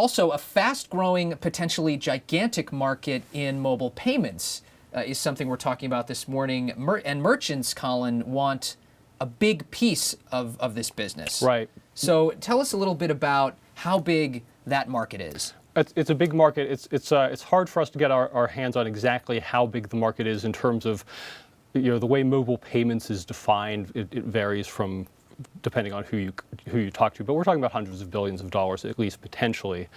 also a fast-growing, potentially gigantic market in mobile payments is something we're talking about this morning. And merchants, Colin, want a big piece of this business. Right. So tell us a little bit about how big that market is. It's a big market. It's hard for us to get our hands on exactly how big the market is in terms of, the way mobile payments is defined. It varies from depending on who you talk to, but we're talking about hundreds of billions of dollars, at least potentially.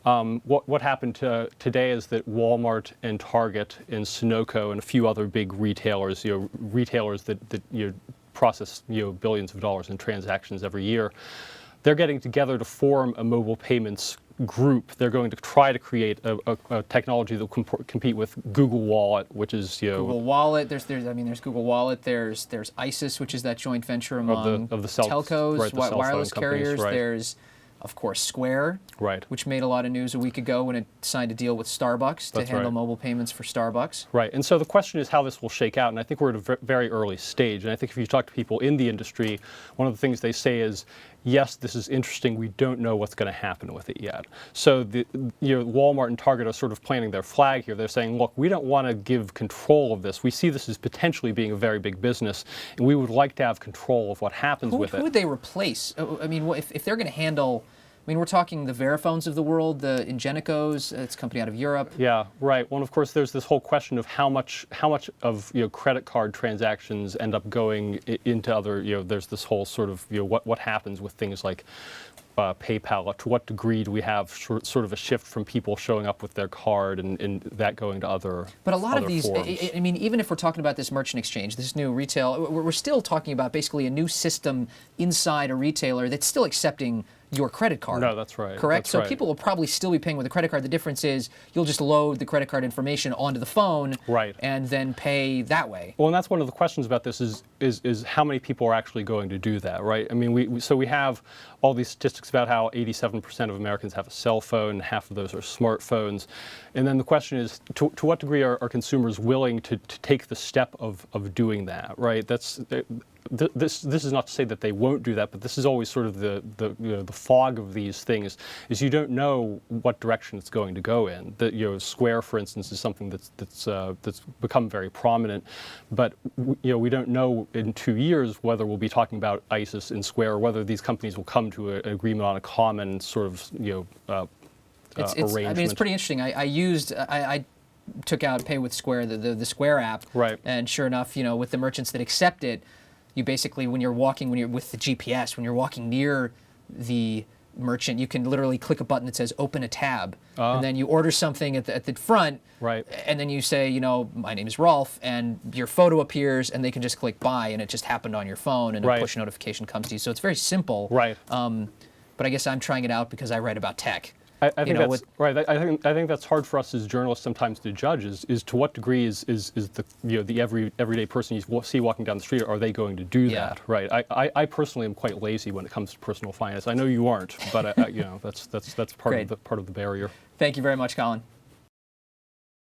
What happened today is that Walmart and Target and Sunoco and a few other big retailers, retailers that process billions of dollars in transactions every year, they're getting together to form a mobile payments group. They're going to try to create a technology that will compete with Google Wallet, which is Google Wallet. There's Google Wallet. There's ISIS, which is that joint venture among of the telcos, right, the wireless carriers. Right. There's, of course, Square, right, which made a lot of news a week ago when it signed a deal with Starbucks to handle mobile payments for Starbucks. Right, and so the question is how this will shake out, and I think we're at a very early stage, and I think if you talk to people in the industry, one of the things they say is, yes, this is interesting, we don't know what's going to happen with it yet. So Walmart and Target are sort of planting their flag here. They're saying, look, we don't want to give control of this. We see this as potentially being a very big business, and we would like to have control of what happens with it. Who would they replace? I mean, if they're going to handle... I mean, we're talking the Verifones of the world, the Ingenicos, it's a company out of Europe. Yeah, right. Well, of course, there's this whole question of how much of credit card transactions end up going into other. There's this whole sort of what happens with things like PayPal. To what degree do we have sort of a shift from people showing up with their card and that going to other? But a lot of these, forms. I mean, even if we're talking about this merchant exchange, this new retail, we're still talking about basically a new system inside a retailer that's still accepting your credit card. No, that's right. Correct? That's so right. people will probably still be paying with a credit card. The difference is you'll just load the credit card information onto the phone right. and then pay that way. Well, and that's one of the questions about this is how many people are actually going to do that, right? I mean, we have all these statistics about how 87% of Americans have a cell phone, half of those are smartphones. And then the question is, to what degree are consumers willing to take the step of doing that, right? This is not to say that they won't do that, but this is always sort of the fog of these things. Is you don't know what direction it's going to go in. Square, for instance, is something that's become very prominent, but we don't know in 2 years whether we'll be talking about ISIS and Square, or whether these companies will come to an agreement on a common sort of arrangement. I mean, it's pretty interesting. I took out Pay with Square, the Square app, right? And sure enough, with the merchants that accept it, you basically, when you're with the GPS, when you're walking near the merchant, you can literally click a button that says open a tab, and then you order something at the front, right? And then you say, my name is Rolf, and your photo appears, and they can just click buy, and it just happened on your phone, and a push notification comes to you. So it's very simple, right? But I guess I'm trying it out because I write about tech. I think that's right. I think that's hard for us as journalists sometimes to judge. Is to what degree is the everyday person you see walking down the street, are they going to do that? Right. I personally am quite lazy when it comes to personal finance. I know you aren't, but that's part of the barrier. Thank you very much, Colin.